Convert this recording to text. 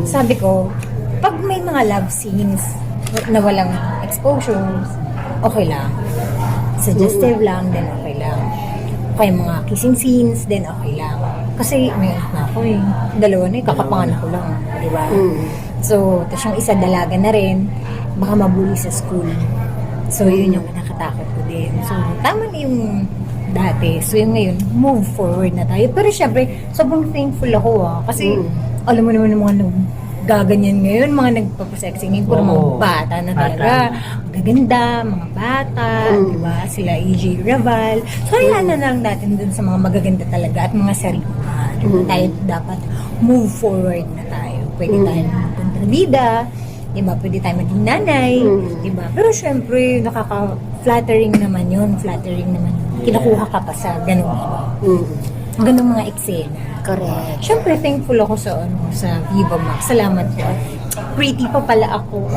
sabi ko, pag may mga love scenes na walang exposures, okay lang. Suggestive lang, then okay lang. Kaya mga kissing scenes, then okay lang. Kasi may anak na ako eh. Dalawa na eh, kakapanganak ko lang. Di ba? So, tapos yung isa dalaga na rin, baka mabuli sa school. So, yun yung nakakatakot ko din. So, tama na yung dati. So, yung ngayon, move forward na tayo. Pero syempre, sobrang thankful ako kasi alam mo naman yung mga gaganyan ngayon, mga nagpapasexy ngayon, puro mga bata na talaga. Magaganda, mga bata, di ba? Sila AJ Raval. So, hayaan na lang natin dun sa mga magaganda talaga at mga sariwa. Tayo dapat move forward na tayo. Pwede tayo magkontrabida, di ba? Pwede tayo maging nanay, di ba? Pero syempre, nakaka-flattering naman yun. Flattering naman yun. Kinukuha ka pa sa ganun. Ganun mga eksena. Correct. Siyempre, thankful ako sa Viva Max. Salamat po. Pretty pa pala ako.